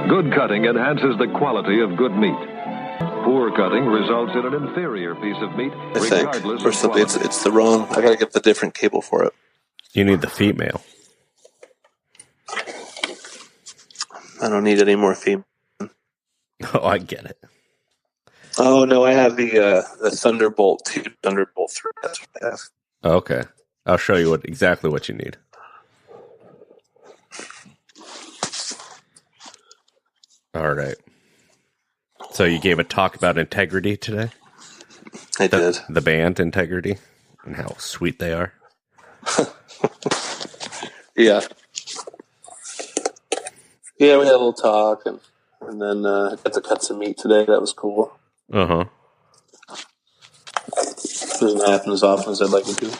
Good cutting enhances the quality of good meat. Poor cutting results in an inferior piece of meat, regardless of quality. It's the wrong. I gotta get the different cable for it. You need the female. I don't need any more female. Oh, I get it. Oh no, I have the Thunderbolt 2, Thunderbolt 3. That's what I have. Okay, I'll show you exactly what you need. All right. So you gave a talk about integrity today? I did. The band Integrity and how sweet they are. Yeah. Yeah, we had a little talk, and then I got to cut some meat today. That was cool. Uh-huh. Doesn't happen as often as I'd like it to.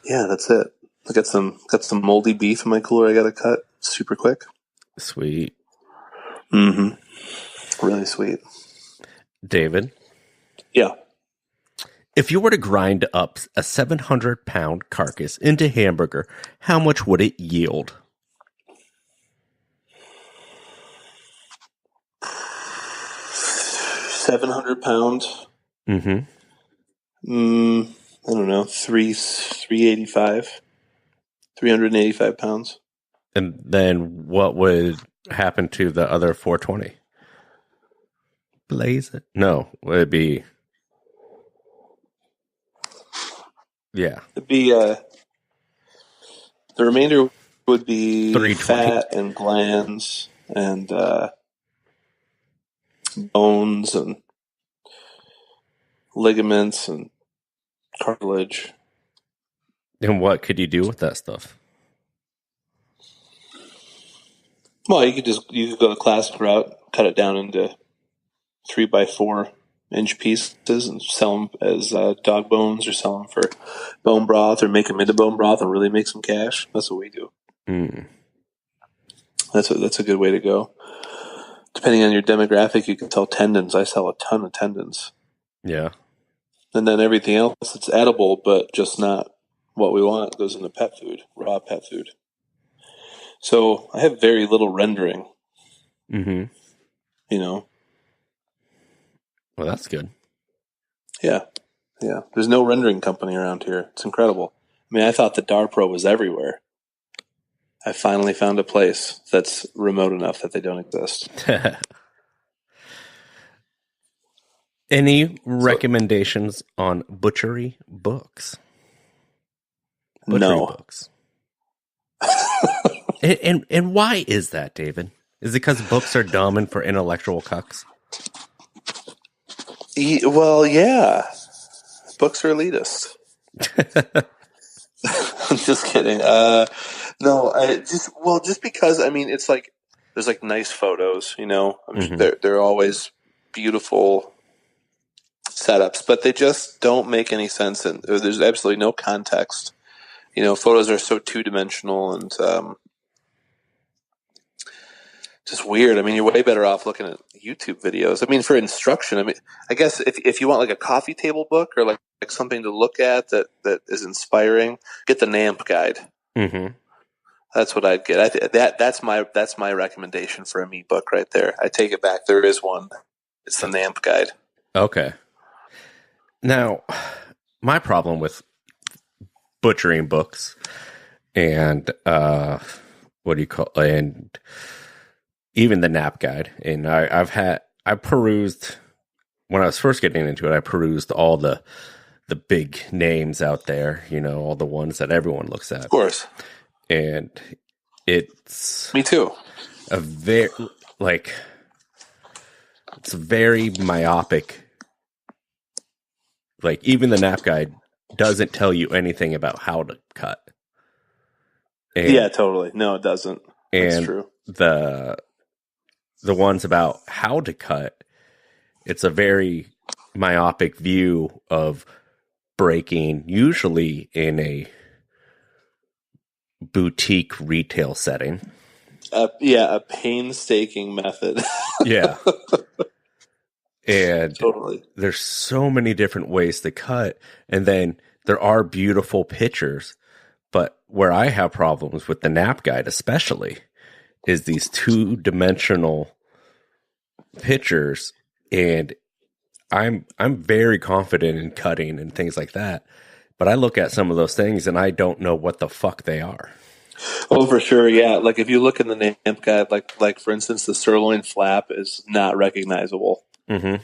Yeah, that's it. I got some moldy beef in my cooler I got to cut super quick. Sweet. Mm-hmm. Really sweet. David? Yeah. If you were to grind up a 700-pound carcass into hamburger, how much would it yield? 700 pounds? Mm-hmm. I don't know, 385. 385 pounds. And then what would happen to the other 420? Blaze it? No, would it be... Yeah. It'd be, the remainder would be 320. fat and glands and bones and ligaments and cartilage. And what could you do with that stuff? Well, you could go the classic route, cut it down into 3x4 inch pieces and sell them as dog bones, or sell them for bone broth, or make them into bone broth and really make some cash. That's what we do. That's a good way to go. Depending on your demographic, you can sell tendons. I sell a ton of tendons. Yeah. And then everything else that's edible, but just not what we want, goes into pet food, raw pet food. So I have very little rendering. Mm-hmm. You know? Well, that's good. Yeah. Yeah. There's no rendering company around here. It's incredible. I mean, I thought the DARPro was everywhere. I finally found a place that's remote enough that they don't exist. Any recommendations on Butchery books? Butchery books. and why is that, David? Is it because books are dumb and for intellectual cucks? Well, yeah. Books are elitist. I'm just kidding. No, just because, I mean, it's like, there's like nice photos, you know, they're always beautiful setups, but they just don't make any sense. And there's absolutely no context. You know, photos are so two-dimensional and, just weird. I mean, you're way better off looking at YouTube videos. I mean, for instruction, I mean, I guess if you want like a coffee table book or like something to look at that is inspiring, get the NAMP guide. Mm-hmm. That's what I'd get. That's my recommendation for a meat book right there. I take it back. There is one. It's the NAMP guide. Okay. Now, my problem with butchering books and and even the NAP guide, and I perused when I was first getting into it. I perused all the big names out there, you know, all the ones that everyone looks at, of course. And it's me too. It's very myopic. Like even the NAP guide doesn't tell you anything about how to cut. And, yeah, totally. No, it doesn't. That's true. The ones about how to cut, it's a very myopic view of breaking, usually in a boutique retail setting. A painstaking method. Yeah. And totally. There's so many different ways to cut, and then there are beautiful pictures, but where I have problems with the nap guide especially is these 2-dimensional pictures, and I'm very confident in cutting and things like that, but I look at some of those things and I don't know what the fuck they are. Oh, for sure, yeah. Like if you look in the nap guide, like for instance, the sirloin flap is not recognizable. Mm-hmm.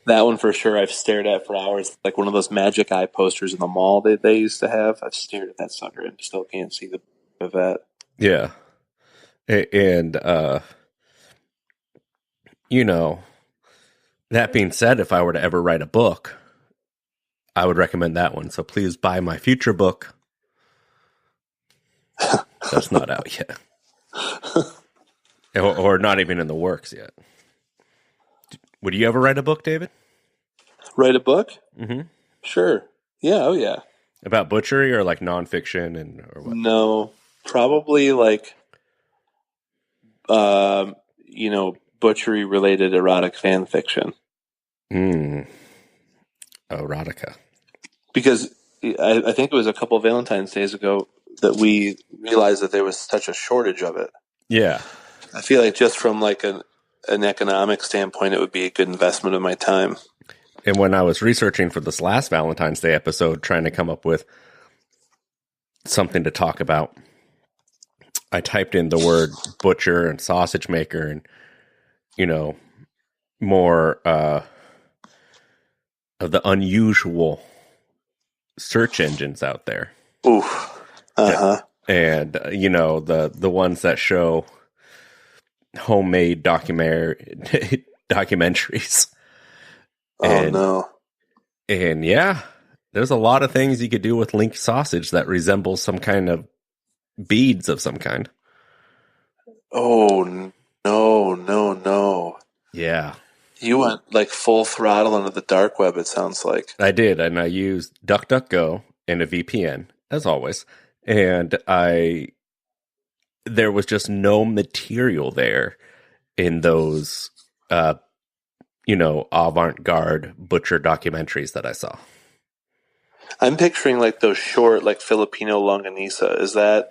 That one for sure I've stared at for hours, like one of those magic eye posters in the mall they used to have. I've stared at that sucker and still can't see the vet. Yeah. And, that being said, if I were to ever write a book, I would recommend that one. So please buy my future book. That's not out yet. or not even in the works yet. Would you ever write a book, David? Write a book? Mm-hmm. Sure. Yeah, oh yeah. About butchery or like nonfiction or what? No, probably like, butchery related erotic fan fiction. Erotica. Because I think it was a couple of Valentine's days ago that we realized that there was such a shortage of it. Yeah. I feel like just from like an economic standpoint, it would be a good investment of my time. And when I was researching for this last Valentine's Day episode, trying to come up with something to talk about, I typed in the word butcher and sausage maker and, more of the unusual search engines out there. Oof. Uh-huh. And, the ones that show homemade documentaries. Oh, no. And yeah, there's a lot of things you could do with link sausage that resembles some kind of beads of some kind. Oh, no. Yeah. You went like full throttle into the dark web, it sounds like. I did, and I used DuckDuckGo and a VPN, as always. And there was just no material there in those, avant-garde butcher documentaries that I saw. I'm picturing like those short, like Filipino longanisa. Is that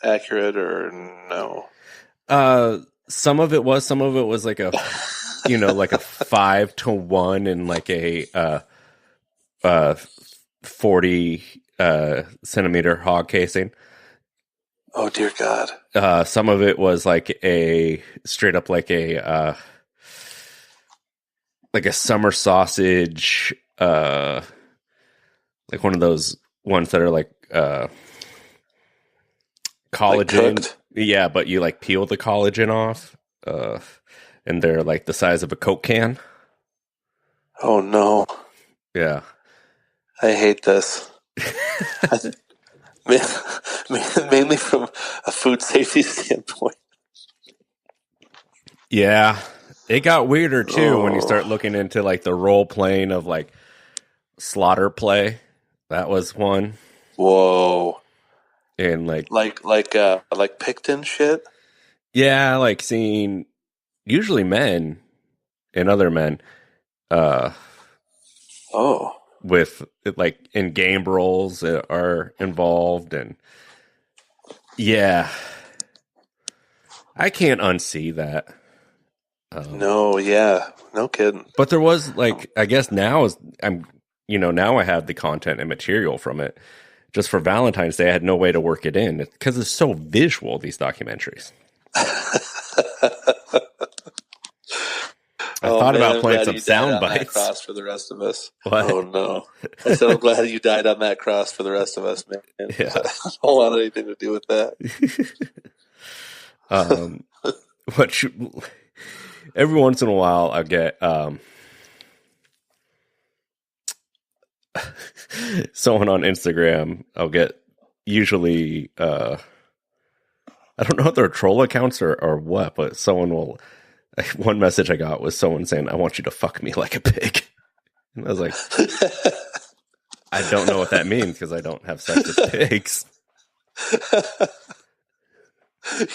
accurate or no? Some of it was like a, like a 5-to-1 and like a 40 centimeter hog casing. Oh dear God. Some of it was like a straight up like a summer sausage, like one of those ones that are like collagen. Like yeah, but you like peel the collagen off, and they're like the size of a Coke can. Oh no. Yeah. I hate this. Mainly from a food safety standpoint. Yeah. It got weirder too when you start looking into like the role playing of like slaughter play. That was one. Whoa. And like Picton shit? Yeah, like seeing usually men and other men with like in game roles are involved, and yeah, I can't unsee that. No kidding. But there was like, I guess now I have the content and material from it. Just for Valentine's Day, I had no way to work it in because it's so visual, these documentaries. I thought about playing some sound bites. Cross for the rest of us. What? Oh no! I said I'm glad you died on that cross for the rest of us, man. Yeah. I don't want anything to do with that. Every once in a while, I get someone on Instagram. I'll get usually I don't know if they're troll accounts or what, but someone will. One message I got was someone saying, "I want you to fuck me like a pig," and I was like, "I don't know what that means because I don't have sex with pigs."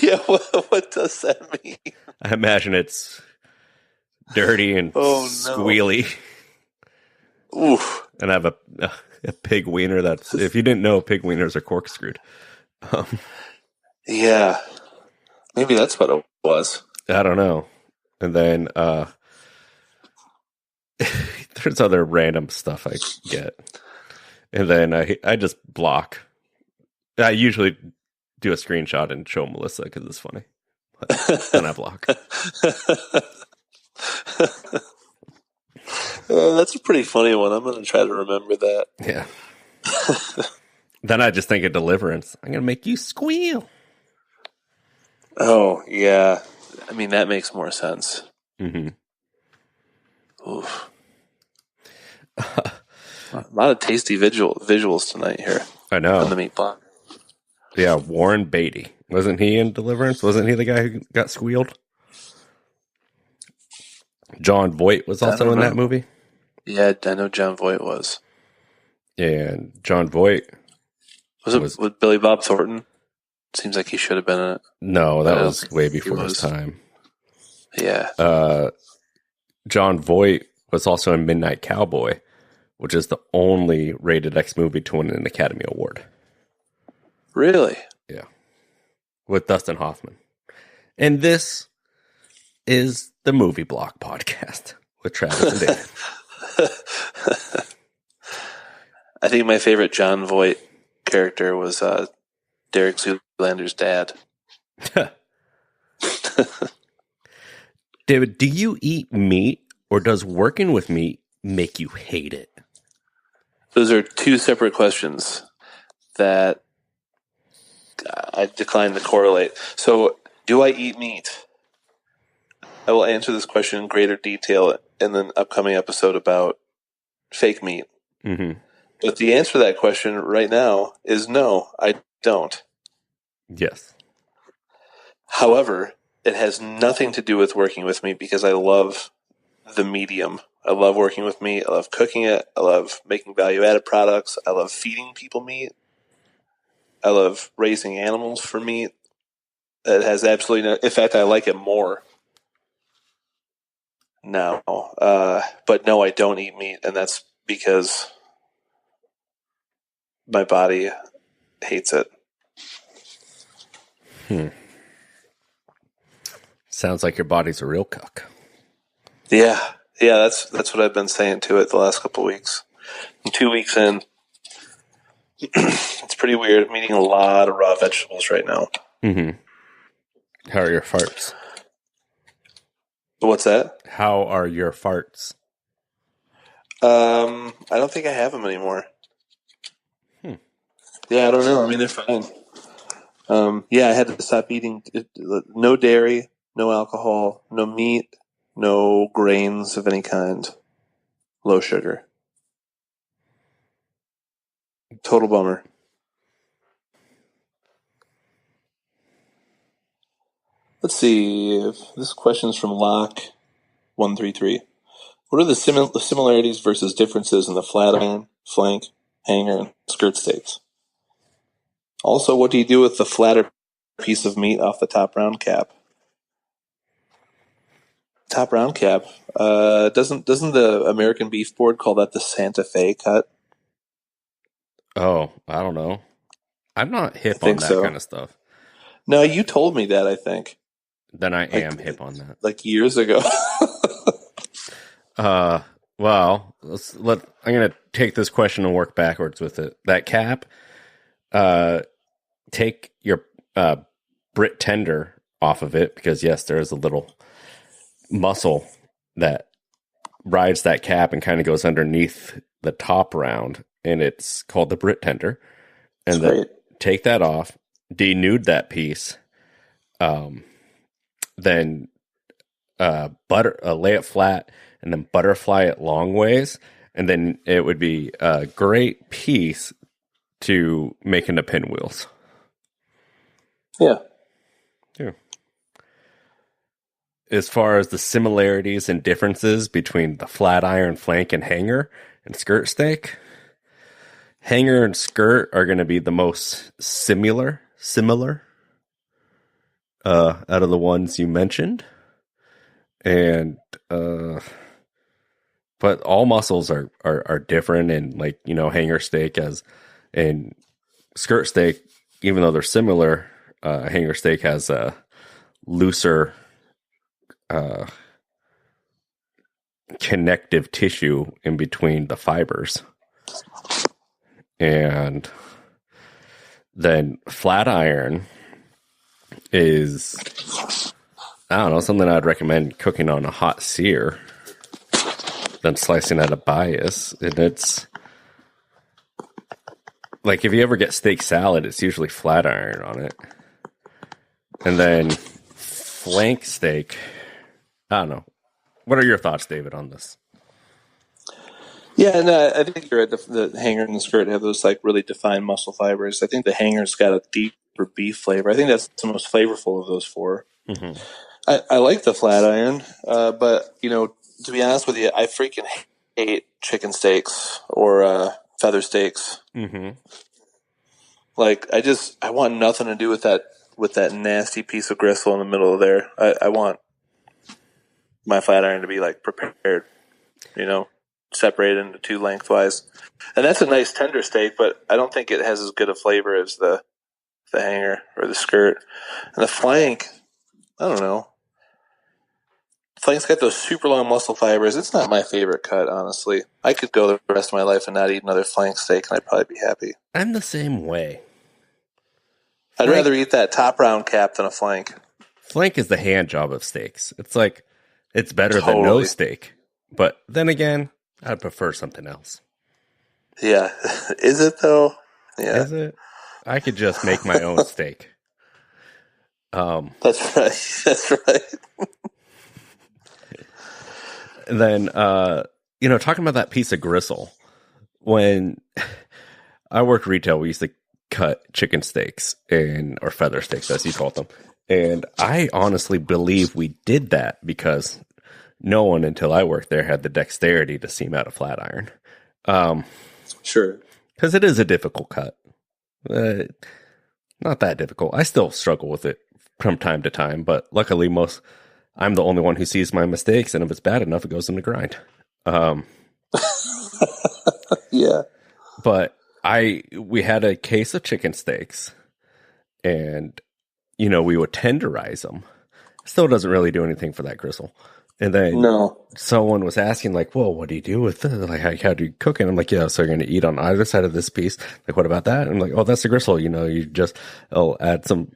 Yeah, what does that mean? I imagine it's dirty and squealy. Oof. And I have a pig wiener that's, if you didn't know, pig wieners are corkscrewed. Yeah. Maybe that's what it was. I don't know. And then there's other random stuff I get. And then I just block. I usually do a screenshot and show Melissa because it's funny. But then I block. That's a pretty funny one. I'm going to try to remember that. Yeah. Then I just think of Deliverance. I'm going to make you squeal. Oh, yeah. I mean, that makes more sense. Mm-hmm. Oof. A lot of tasty visuals tonight here. I know. On the meat block. Yeah, Warren Beatty. Wasn't he in Deliverance? Wasn't he the guy who got squealed? John Voight was also in that movie. Yeah, I know John Voight was. And John Voight was with Billy Bob Thornton? Seems like he should have been in it. No, that was way before his time. Yeah. John Voight was also in Midnight Cowboy, which is the only rated X movie to win an Academy Award. Really? Yeah. With Dustin Hoffman. And this is the Movie Block Podcast with Travis and David. I think my favorite John Voight character was Derek Zoolander's dad. David, do you eat meat, or does working with meat make you hate it? Those are two separate questions that I decline to correlate. So, do I eat meat? I will answer this question in greater detail in an upcoming episode about fake meat. Mm-hmm. But the answer to that question right now is no, I don't. Yes. However, it has nothing to do with working with meat because I love the medium. I love working with meat. I love cooking it. I love making value-added products. I love feeding people meat. I love raising animals for meat. It has absolutely no... In fact, I like it more now. But no, I don't eat meat, and that's because my body hates it. Sounds like your body's a real cuck. Yeah, that's what I've been saying to it the last couple of weeks. I'm 2 weeks in. It's pretty weird. I'm eating a lot of raw vegetables right now. Mm-hmm. How are your farts? What's that? How are your farts? I don't think I have them anymore. Yeah, I don't know. I mean, they're fine. I had to stop eating. No dairy, no alcohol, no meat, no grains of any kind, low sugar. Total bummer. Let's see. If this question's from Lock133. What are the similarities versus differences in the flat iron, flank, hanger, and skirt steaks? Also, what do you do with the flatter piece of meat off the top round cap? Top round cap? Doesn't the American Beef Board call that the Santa Fe cut? Oh, I don't know. I'm not hip on that kind of stuff. No, you told me that, I think. Then I am hip on that. Like years ago. Well, I'm going to take this question and work backwards with it. That cap, take your Brit tender off of it, because yes, there is a little muscle that rides that cap and kind of goes underneath the top round, and it's called the Brit tender. And then take that off, denude that piece, then lay it flat, and then butterfly it long ways, and then it would be a great piece to make into pinwheels. Yeah. As far as the similarities and differences between the flat iron, flank, and hanger and skirt steak, hanger and skirt are going to be the most similar out of the ones you mentioned. And but all mussels are different, and like, you know, hanger steak and skirt steak, even though they're similar, hanger steak has a looser connective tissue in between the fibers. And then flat iron is, I don't know, something I'd recommend cooking on a hot sear than slicing at a bias. And it's like, if you ever get steak salad, it's usually flat iron on it. And then flank steak, I don't know. What are your thoughts, David, on this? Yeah, no, I think you're right. The hanger and the skirt have those like really defined muscle fibers. I think the hanger's got a deeper beef flavor. I think that's the most flavorful of those four. Mm-hmm. I like the flat iron, but you know, to be honest with you, I freaking hate chicken steaks or feather steaks. Mm-hmm. Like I want nothing to do with that nasty piece of gristle in the middle of there. I want my flat iron to be like prepared, you know, separated into two lengthwise. And that's a nice tender steak, but I don't think it has as good a flavor as the hanger or the skirt. And the flank, I don't know. Flank's got those super long muscle fibers. It's not my favorite cut, honestly. I could go the rest of my life and not eat another flank steak, and I'd probably be happy. I'm the same way. I'd rather eat that top round cap than a flank. Flank is the hand job of steaks. It's like, it's better than no steak. But then again, I'd prefer something else. Yeah. Is it, though? Yeah. Is it? I could just make my own steak. That's right. That's right. And then, you know, talking about that piece of gristle, when I worked retail, we used to cut chicken steaks or feather steaks, as you called them. And I honestly believe we did that because no one until I worked there had the dexterity to seam out a flat iron. Sure. Because it is a difficult cut. Not that difficult. I still struggle with it from time to time, but luckily I'm the only one who sees my mistakes, and if it's bad enough, it goes in the grind. Yeah. But we had a case of chicken steaks, and, you know, we would tenderize them. Still doesn't really do anything for that gristle. And then someone was asking, like, well, what do you do with this? Like, how do you cook it? I'm like, yeah, so you're going to eat on either side of this piece. Like, what about that? And I'm like, oh, that's the gristle. You know, I'll add some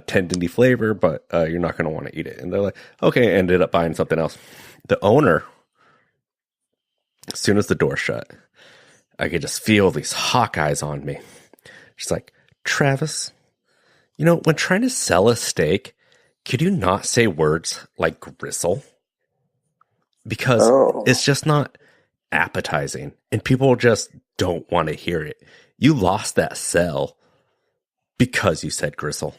tendony flavor, but you're not going to want to eat it. And they're like, okay, ended up buying something else. The owner, as soon as the door shut, I could just feel these hawk eyes on me. She's like, Travis, you know, when trying to sell a steak, could you not say words like gristle? Because it's just not appetizing, and people just don't want to hear it. You lost that sale because you said gristle.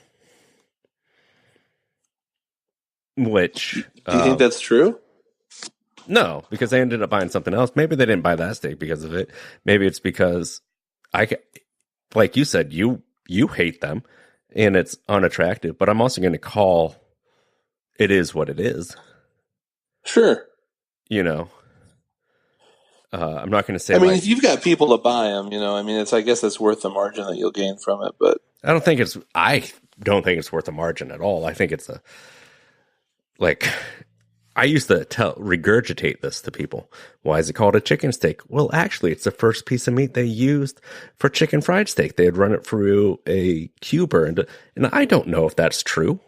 Which... Do you think that's true? No, because they ended up buying something else. Maybe they didn't buy that steak because of it. Maybe it's because, like you said, you hate them, and it's unattractive. But I'm also going to call it is what it is. Sure. You know, I'm not going to say. I mean, if you've got people to buy them, you know, I mean, I guess it's worth the margin that you'll gain from it. But I don't think it's worth a margin at all. I think it's I used to regurgitate this to people. Why is it called a chicken steak? Well, actually, it's the first piece of meat they used for chicken fried steak. They had run it through a cuber, and I don't know if that's true.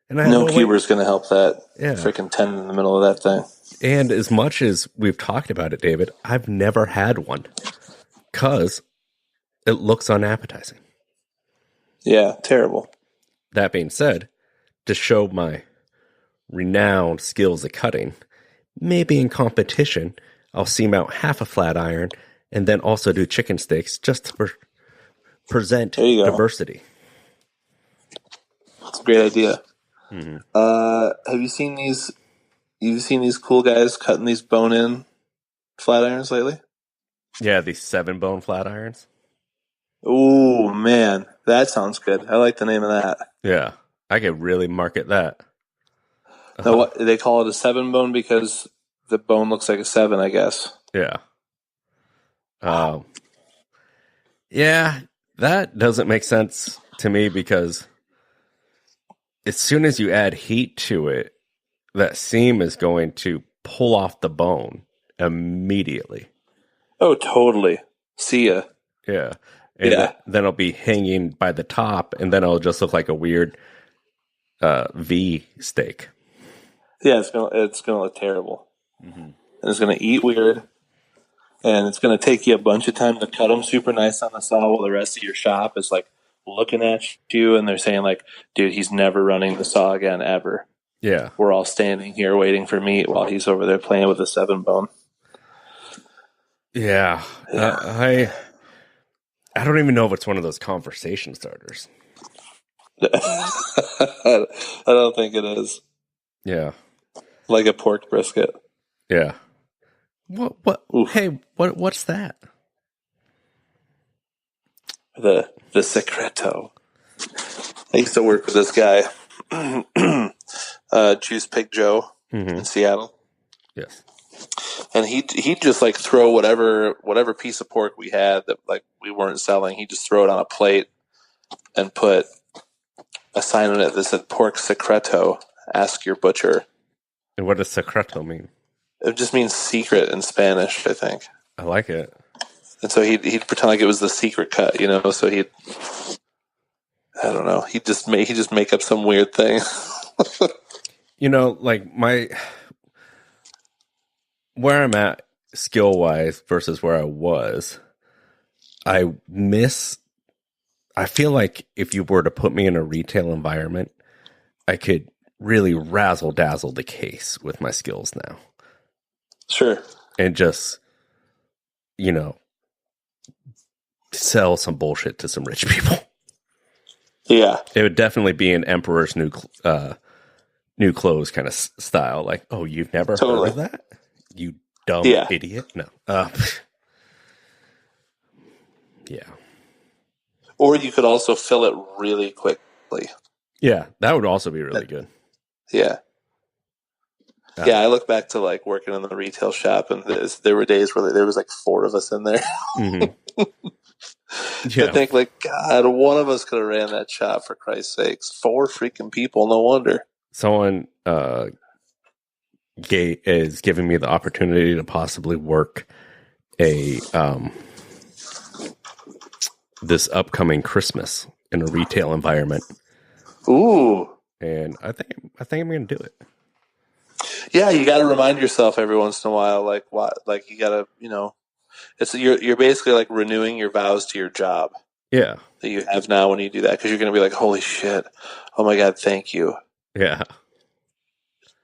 And no cuber is going to help that freaking tendon in the middle of that thing. And as much as we've talked about it, David, I've never had one because it looks unappetizing. Yeah, terrible. That being said, to show my renowned skills at cutting, maybe in competition, I'll seam out half a flat iron and then also do chicken steaks just to present diversity. That's a great idea. Mm-hmm. Have you seen these? You've seen these cool guys cutting these bone-in flat irons lately? Yeah, these 7-bone flat irons. Oh man, that sounds good. I like the name of that. Yeah, I could really market that. No, what, they call it a 7 bone because the bone looks like a 7, I guess. Yeah. Yeah, that doesn't make sense to me because as soon as you add heat to it, that seam is going to pull off the bone immediately. Oh, totally. See ya. Yeah. And then it'll be hanging by the top, and then it'll just look like a weird V steak. Yeah, it's gonna look terrible. Mm-hmm. And it's gonna eat weird, and it's gonna take you a bunch of time to cut them super nice on the saw while the rest of your shop is like looking at you, and they're saying like, dude, he's never running the saw again, ever. Yeah. We're all standing here waiting for meat while he's over there playing with a 7 bone. Yeah. I don't even know if it's one of those conversation starters. I don't think it is. Yeah. Like a pork brisket. Yeah. What Oof. Hey, what's that? The Secreto. I used to work with this guy, Juice Pig Joe in Seattle. Yes. And he'd just like throw whatever piece of pork we had that like we weren't selling, he'd just throw it on a plate and put a sign on it that said pork secreto, ask your butcher. And what does secreto mean? It just means secret in Spanish, I think. I like it. And so he'd pretend like it was the secret cut, you know, so I don't know, he'd just make up some weird thing. You know, like where I'm at skill-wise versus where I was, I feel like if you were to put me in a retail environment, I could really razzle-dazzle the case with my skills now. Sure. And just, you know, sell some bullshit to some rich people. Yeah. It would definitely be an Emperor's New Clothes kind of style. Like, oh, you've never heard of that? You dumb idiot. No. Yeah. Or you could also fill it really quickly. Yeah, that would also be really good. Yeah. Yeah, I look back to like working in the retail shop, and there were days where there was like 4 of us in there. Mm-hmm. I think like, God, one of us could have ran that shop, for Christ's sakes. 4 freaking people, no wonder. Someone is giving me the opportunity to possibly work this upcoming Christmas in a retail environment. Ooh. And I think I'm going to do it. Yeah, you got to remind yourself every once in a while, like what, like you got to, you know, you're basically like renewing your vows to your job. Yeah. That you have now when you do that, because you're going to be like, holy shit, oh my God, thank you. Yeah.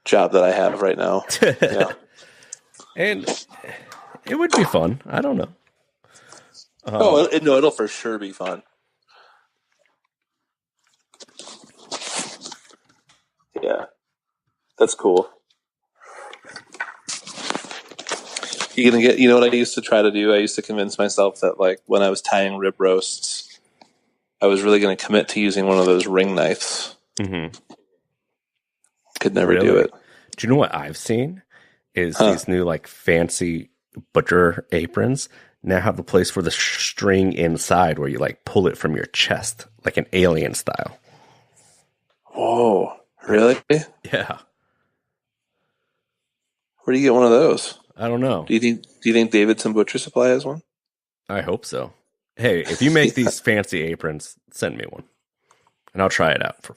Job that I have right now. Yeah. And it would be fun. I don't know. It'll for sure be fun. Yeah. That's cool. You know what I used to try to do? I used to convince myself that like when I was tying rib roasts, I was really going to commit to using one of those ring knives. Mm-hmm. Could never do it. Do you know what I've seen? Is these new like fancy butcher aprons now have a place for the string inside where you like pull it from your chest, like an alien style. Whoa. Really? Yeah. Where do you get one of those? I don't know. Do you think Davidson Butcher Supply has one? I hope so. Hey, if you make these fancy aprons, send me one. And I'll try it out.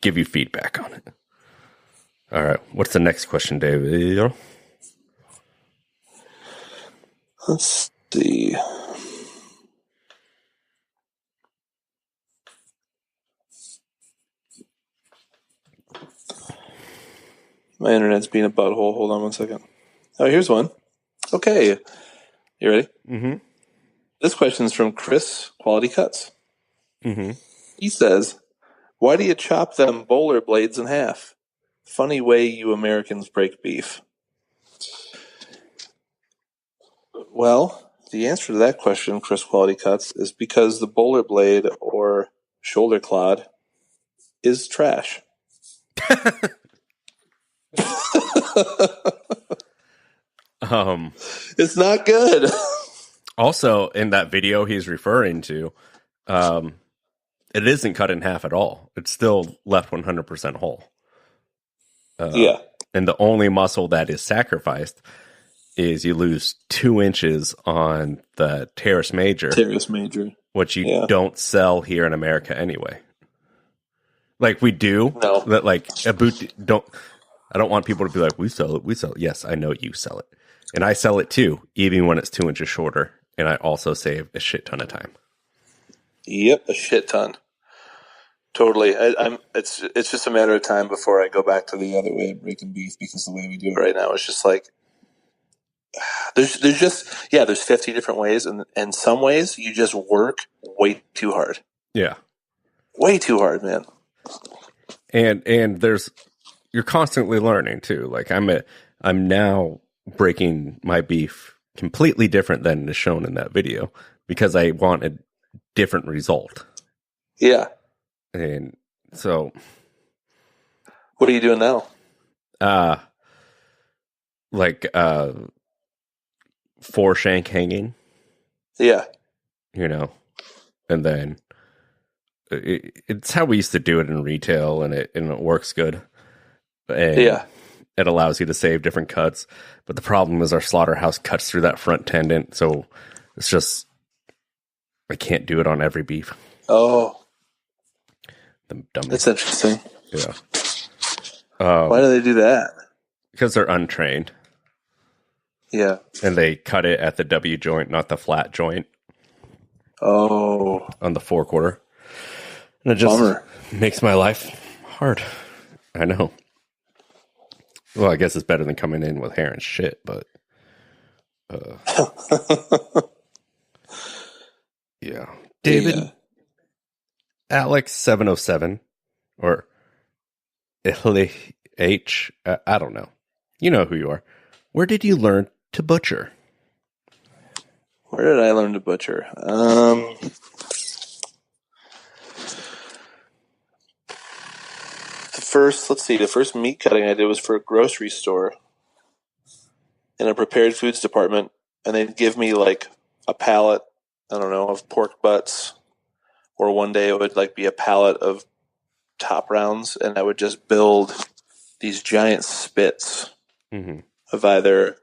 Give you feedback on it. All right. What's the next question, David? Let's see. My internet's being a butthole. Hold on one second. Oh, here's one. Okay. You ready? Mm-hmm. This question's from Chris, Quality Cuts. Mm-hmm. He says, why do you chop them bowler blades in half? Funny way you Americans break beef. Well, the answer to that question, Chris Quality Cuts, is because the bowler blade or shoulder clod is trash. It's not good. Also, in that video he's referring to, it isn't cut in half at all. It's still left 100% whole. Yeah. And the only muscle that is sacrificed is you lose 2 inches on the teres major. Teres major. Which you don't sell here in America anyway. Like we do. No. That like a boot I don't want people to be like, we sell it. Yes, I know you sell it. And I sell it too, even when it's 2 inches shorter. And I also save a shit ton of time. Yep, a shit ton. Totally. It's just a matter of time before I go back to the other way of breaking beef, because the way we do it right now is just like there's 50 different ways, and some ways you just work way too hard. Yeah. Way too hard, man. And you're constantly learning too. Like I'm now breaking my beef completely different than is shown in that video because I want a different result. Yeah. And so what are you doing now? Like 4 shank hanging. Yeah. You know, and then it's how we used to do it in retail, and it works good. And it allows you to save different cuts. But the problem is our slaughterhouse cuts through that front tendon, so it's just I can't do it on every beef. Oh, the dummy. That's interesting. Yeah. Why do they do that? Because they're untrained. Yeah. And they cut it at the W joint, not the flat joint. Oh. On the 4/4. And it just makes my life hard. I know. Well, I guess it's better than coming in with hair and shit, but yeah. David Alex 707 or H, I don't know. You know who you are. Where did you learn to butcher? Where did I learn to butcher? The first meat cutting I did was for a grocery store in a prepared foods department, and they'd give me like a pallet, I don't know, of pork butts, or one day it would like be a pallet of top rounds, and I would just build these giant spits of either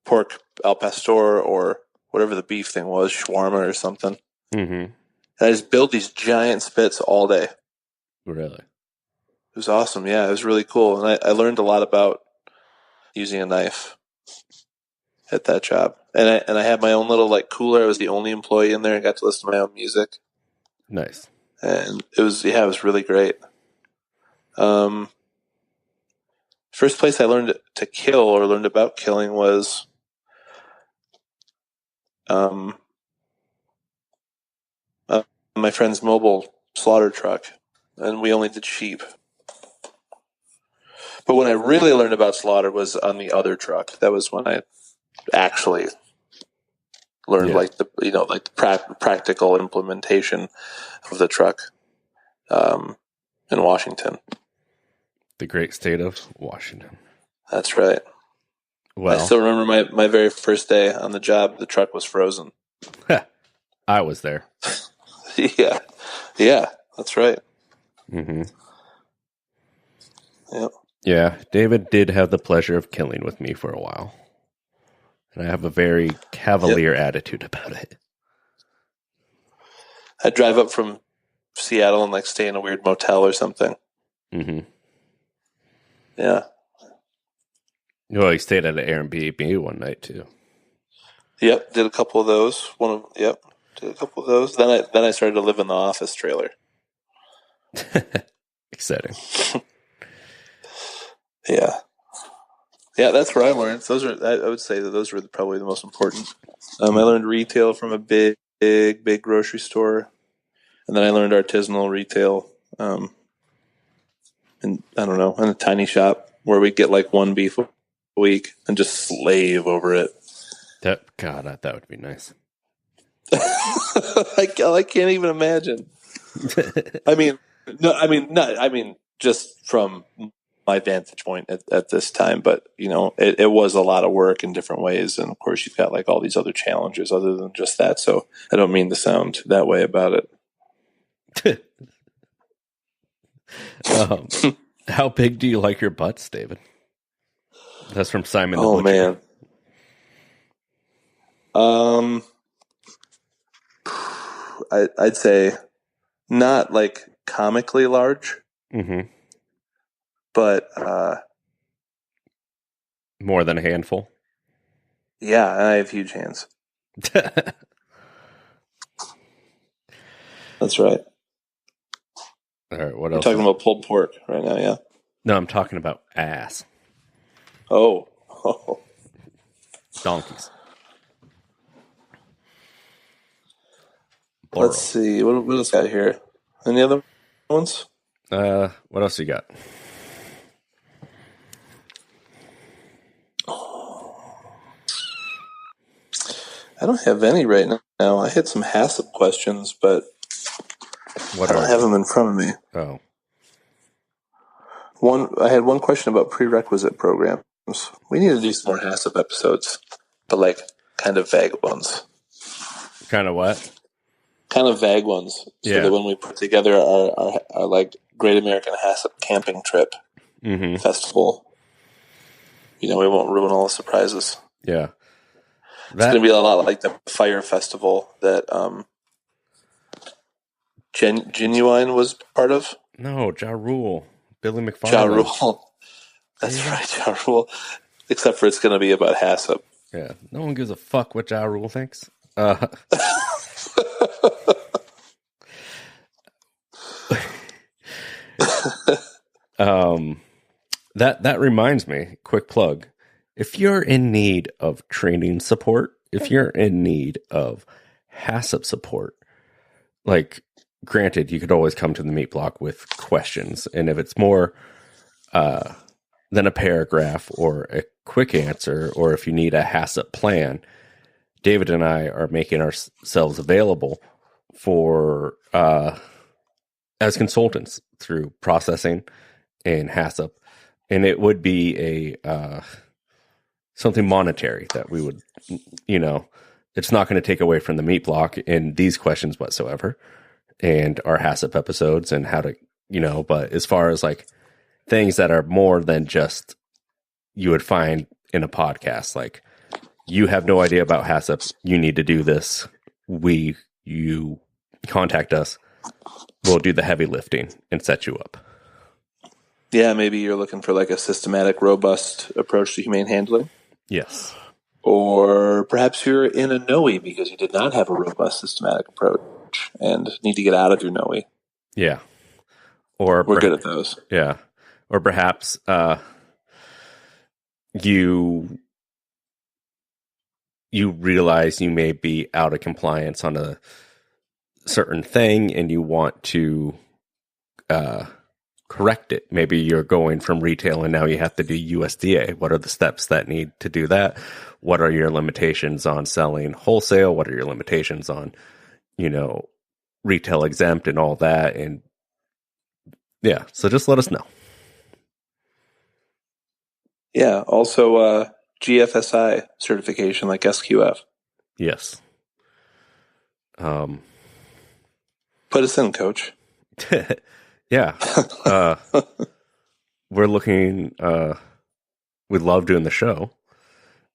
pork al pastor or whatever the beef thing was, shawarma or something. And I just built these giant spits all day. Really? It was awesome. Yeah, it was really cool. And I learned a lot about using a knife at that job. And I had my own little like cooler. I was the only employee in there. I got to listen to my own music. Nice. And it was really great. First place I learned to kill or learned about killing was my friend's mobile slaughter truck. And we only did sheep. But when I really learned about slaughter was on the other truck. That was when I actually learned the practical implementation of the truck in Washington. The great state of Washington. That's right. Well, I still remember my very first day on the job. The truck was frozen. I was there. Yeah, that's right. Yep. Yeah, David did have the pleasure of killing with me for a while. And I have a very cavalier attitude about it. I'd drive up from Seattle and like stay in a weird motel or something. Yeah. Well, he stayed at an Airbnb one night too. Yep, did a couple of those. Did a couple of those. Then I started to live in the office trailer. Exciting. Yeah, that's where I learned. I would say that those were probably the most important. I learned retail from a big grocery store, and then I learned artisanal retail. And I don't know, in a tiny shop where we get like one beef a week and just slave over it. That would be nice. I can't even imagine. Just from my vantage point at this time. But, it was a lot of work in different ways. And of course you've got like all these other challenges other than just that. So I don't mean to sound that way about it. How big do you like your butts, David? That's from Simon the Butcher. Man. I'd say not like comically large, but more than a handful. Yeah, I have huge hands. That's right. All right, what else? You're talking about pulled pork right now, yeah? No, I'm talking about ass. Oh. Donkeys. Let's see. What else got here? Any other ones? What else you got? I don't have any right now. I had some Hasip questions, but I don't have them in front of me. Oh. I had one question about prerequisite programs. We need to do some more Hasip episodes, but like kind of vague ones. Kind of what? Kind of vague ones, so that when we put together our like Great American Hasip camping trip festival, we won't ruin all the surprises. Yeah, it's going to be a lot like the fire festival that Genuine was part of. No, Ja Rule, Billy McFarland. Ja Rule, that's right, Ja Rule. Except for it's going to be about Hasip. Yeah, no one gives a fuck what Ja Rule thinks. That reminds me, quick plug. If you're in need of training support, if you're in need of Hasip support, like granted, you could always come to the Meat Block with questions. And if it's more than a paragraph or a quick answer, or if you need a Hasip plan, David and I are making ourselves available for as consultants through processing and Hasip. And it would be a something monetary that we would, it's not going to take away from the Meat Block in these questions whatsoever, and our Hasip episodes and how to, but as far as like things that are more than just you would find in a podcast, like you have no idea about Hasip, you need to do this. You contact us. We'll do the heavy lifting and set you up. Yeah, maybe you're looking for like a systematic, robust approach to humane handling. Yes. Or perhaps you're in a NOE because you did not have a robust, systematic approach and need to get out of your NOE. Yeah. Or we're good at those. Yeah. Or perhaps you realize you may be out of compliance on a certain thing and you want to correct it. Maybe you're going from retail and now you have to do USDA. What are the steps that need to do that? What are your limitations on selling wholesale? What are your limitations on, retail exempt and all that? And yeah, so just let us know. Yeah. Also, GFSI certification like SQF. Yes. Put us in, Coach. Yeah. We're looking, we love doing the show,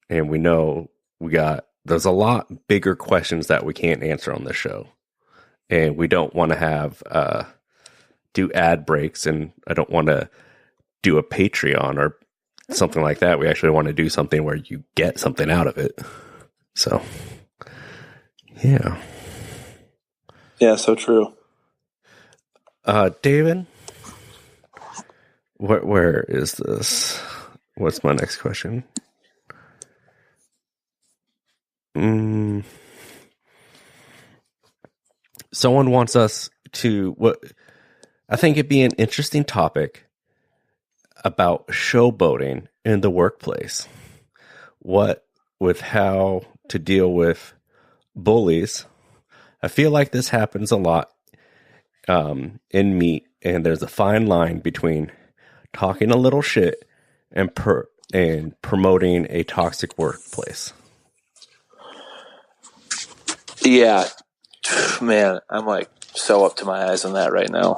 and we know there's a lot bigger questions that we can't answer on this show, and we don't want to have, do ad breaks, and I don't want to do a Patreon or something like that. We actually want to do something where you get something out of it. So, yeah. Yeah, so true. David, where is this? What's my next question? Someone wants us to, I think it'd be an interesting topic about showboating in the workplace. With how to deal with bullies. I feel like this happens a lot in meat, and there's a fine line between talking a little shit and promoting a toxic workplace. Yeah, man, I'm like so up to my eyes on that right now.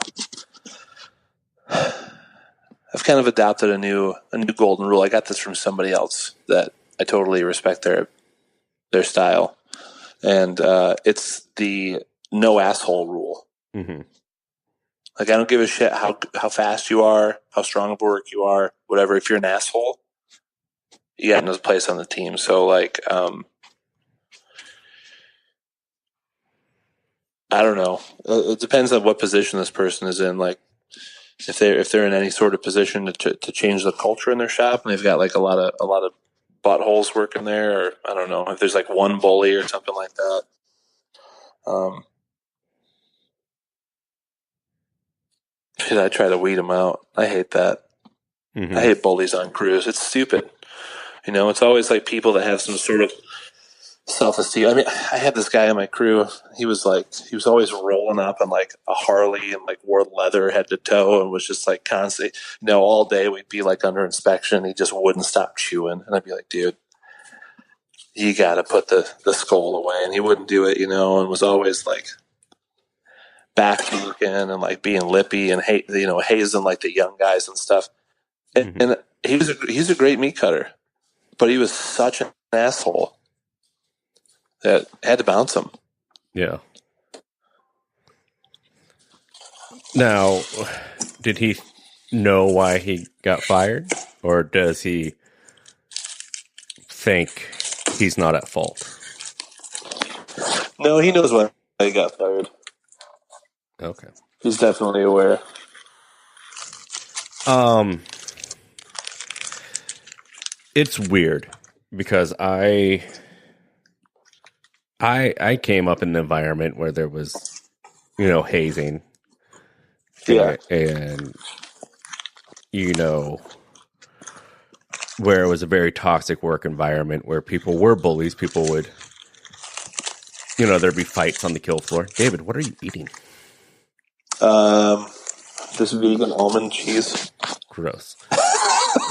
I've kind of adopted a new golden rule. I got this from somebody else that I totally respect their style, and it's the no asshole rule. Mm-hmm. Like, I don't give a shit how fast you are, how strong of work you are, whatever. If you're an asshole, you got no place on the team. So, like, I don't know. It depends on what position this person is in. Like, if they're in any sort of position to change the culture in their shop, and they've got like a lot of buttholes working there, or I don't know if there's like one bully or something like that. I try to weed them out. I hate that. Mm-hmm. I hate bullies on crews. It's stupid. You know, it's always like people that have some sort of self-esteem. I mean, I had this guy on my crew. He was always rolling up on like a Harley and like wore leather head to toe and was just like constantly, all day we'd be like under inspection. He just wouldn't stop chewing. And I'd be like, dude, you got to put the skull away. And he wouldn't do it, and was always like back looking and like being lippy and hazing like the young guys and stuff. And he's a great meat cutter, but he was such an asshole that I had to bounce him. Yeah. Now, did he know why he got fired, or does he think he's not at fault? No, he knows why he got fired. Okay. He's definitely aware. It's weird because I came up in an environment where there was, hazing. Yeah. And where it was a very toxic work environment where people were bullies, people would, there'd be fights on the kill floor. David, what are you eating? This vegan almond cheese. Gross.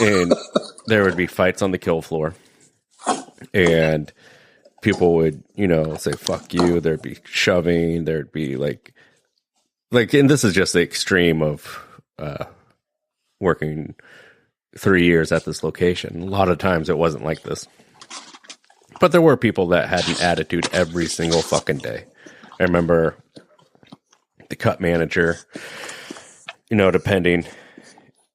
And there would be fights on the kill floor. And people would, say, fuck you. There'd be shoving. There'd be like, and this is just the extreme of working 3 years at this location. A lot of times it wasn't like this. But there were people that had an attitude every single fucking day. I remember the cut manager, depending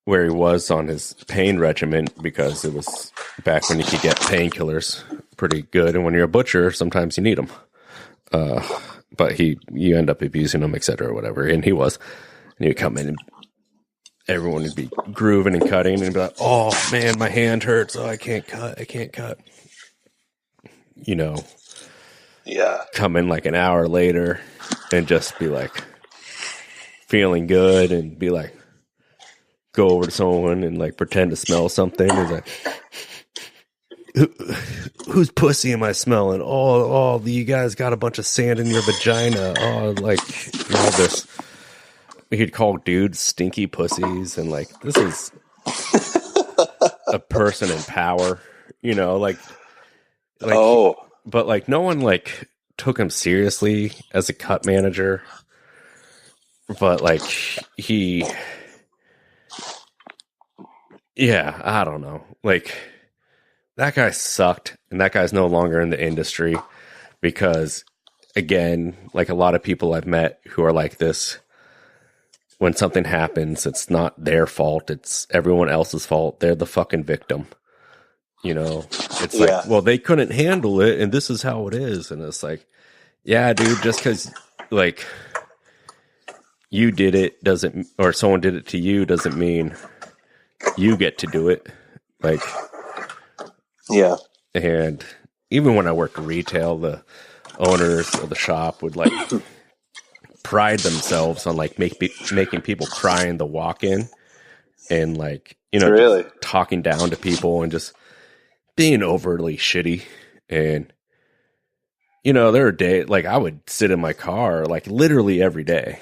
where he was on his pain regimen, because it was back when you could get painkillers pretty good. And when you're a butcher, sometimes you need them. But you end up abusing him, et cetera, or whatever. And he was. And he'd come in and everyone would be grooving and cutting and be like, oh, man, my hand hurts. Oh, I can't cut. Yeah. Come in like an hour later and just be like feeling good and be like, go over to someone and like pretend to smell something. He's like, whose pussy am I smelling? Oh, you guys got a bunch of sand in your vagina. Oh, like all this. He'd call dudes stinky pussies, and like this is a person in power, oh, but like no one like took him seriously as a cut manager. But like I don't know. Like that guy sucked, and that guy's no longer in the industry because, again, like a lot of people I've met who are like this, when something happens, it's not their fault. It's everyone else's fault. They're the fucking victim. It's like, well, they couldn't handle it, and this is how it is. And it's like, yeah, dude, just because like you did it or someone did it to you doesn't mean you get to do it. Like, yeah. And even when I worked retail, the owners of the shop would like pride themselves on like making people cry in the walk-in and like, really talking down to people and just being overly shitty. And, there were days like I would sit in my car like literally every day,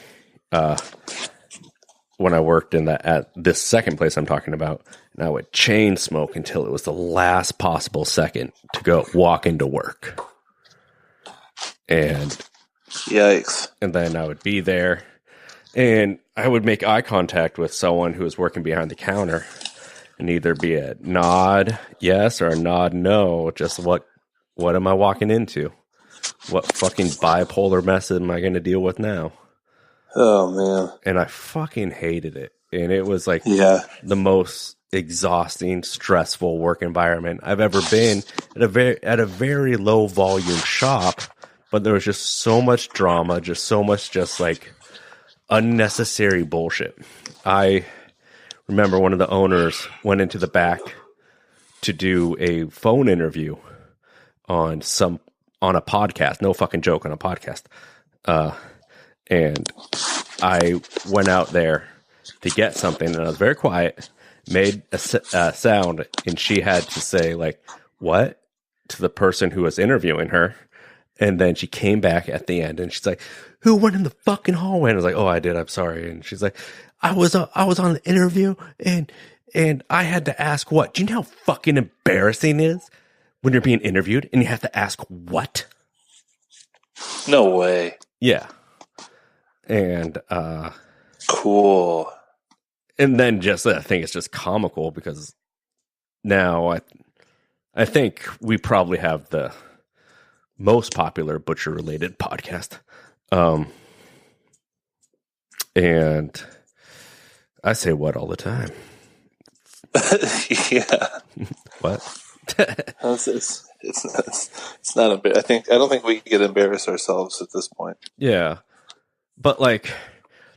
when I worked at this second place I'm talking about, and I would chain smoke until it was the last possible second to go walk into work. And yikes. And then I would be there, and I would make eye contact with someone who was working behind the counter, and either be a nod yes or a nod no. Just what am I walking into? What fucking bipolar mess am I going to deal with now? Oh, man. And I fucking hated it. And it was like the most exhausting, stressful work environment I've ever been at a very low volume shop. But there was just so much drama, just so much just like unnecessary bullshit. I remember one of the owners went into the back to do a phone interview on a podcast. No fucking joke, on a podcast. And I went out there to get something, and I was very quiet, made a sound, and she had to say, like, what? To the person who was interviewing her. And then she came back at the end, and she's like, who went in the fucking hallway? And I was like, oh, I did. I'm sorry. And she's like, I was on the interview, and I had to ask what? Do you know how fucking embarrassing it is when you're being interviewed and you have to ask what? No way. Yeah. And cool. And then just I think it's just comical because now I think we probably have the most popular butcher related podcast. And I say what all the time. Yeah. What? It's not I don't think we can get embarrassed ourselves at this point. Yeah. But like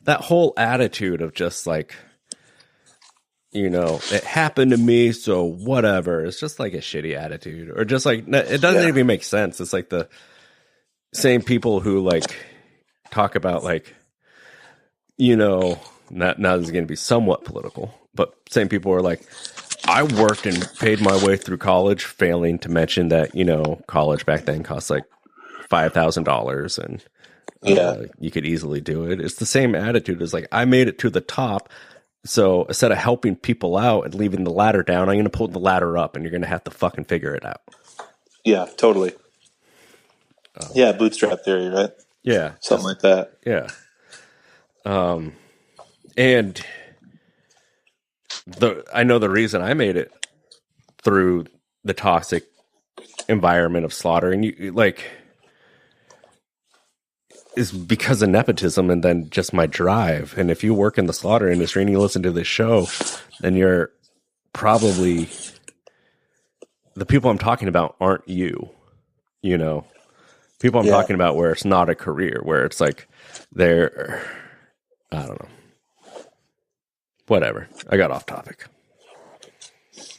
that whole attitude of just like, you know, it happened to me, so whatever. It's just like a shitty attitude, or just like it doesn't even make sense. It's like the same people who like talk about like, you know, now this is going to be somewhat political, but same people are like, I worked and paid my way through college, failing to mention that, you know, college back then cost like $5,000 and you could easily do it. It's the same attitude as like, I made it to the top. So instead of helping people out and leaving the ladder down, I'm going to pull the ladder up and you're going to have to fucking figure it out. Yeah, totally. Bootstrap theory, right? Yeah. Something like that. Yeah. And I know the reason I made it through the toxic environment of slaughter, and you like, is because of nepotism and then just my drive. And if you work in the slaughter industry and you listen to this show, then you're probably, the people I'm talking about aren't you know, people I'm talking about where it's not a career, where it's like they're, I don't know, whatever. I got off topic.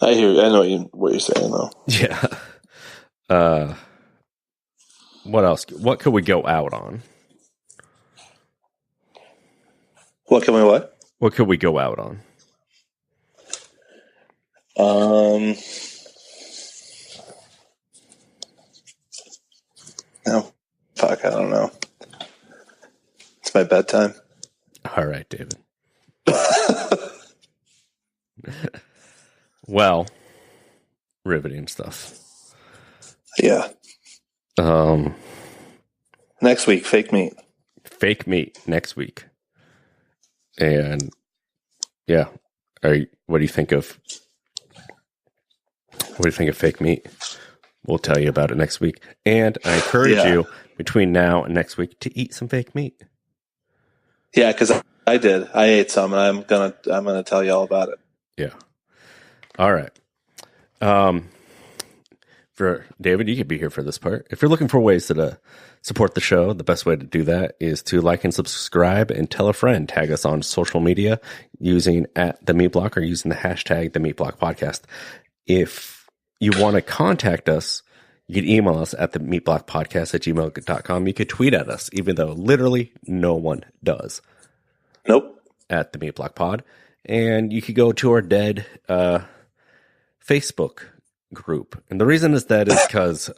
I know what you're saying though. Yeah. What else? What could we go out on? What can we what? What could we go out on? No. Fuck, I don't know. It's my bedtime. All right, David. Well, riveting stuff. Yeah. Next week, fake meat. Fake meat next week. And yeah, what do you think of fake meat? We'll tell you about it next week. And I encourage you between now and next week to eat some fake meat. Yeah, because I did. I ate some, and I'm gonna tell you all about it. Yeah. All right. For David, you could be here for this part. If you're looking for ways to support the show, the best way to do that is to like and subscribe and tell a friend. Tag us on social media using @themeatblock or using the hashtag #themeatblockpodcast. If you want to contact us, you can email us at themeatblockpodcast@gmail.com. You could tweet at us, even though literally no one does. Nope. At the Meat Block Pod. And you could go to our dead Facebook group. And the reason is because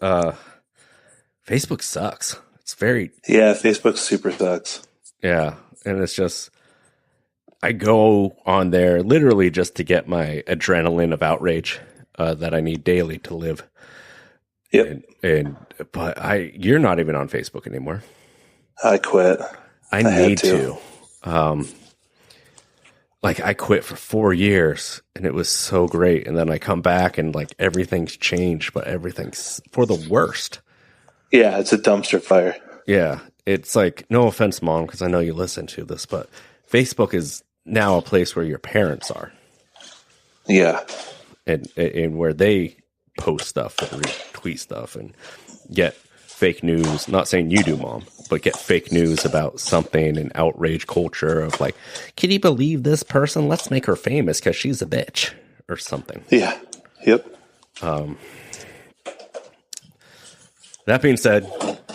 Facebook sucks. It's very... Yeah, Facebook super sucks. Yeah. And it's just... I go on there literally just to get my adrenaline of outrage that I need daily to live. Yep. But you're not even on Facebook anymore. I quit. I need to. Like I quit for 4 years and it was so great. And then I come back and like everything's changed, but everything's for the worst. Yeah. It's a dumpster fire. Yeah. It's like, no offense, Mom, because I know you listen to this, but Facebook is now a place where your parents are. Yeah. And where they post stuff and retweet stuff and get fake news. Not saying you do, Mom, but get fake news about something and outrage culture of like, can you believe this person? Let's make her famous because she's a bitch or something. Yeah. Yep. That being said,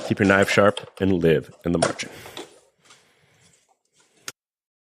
keep your knife sharp and live in the margin.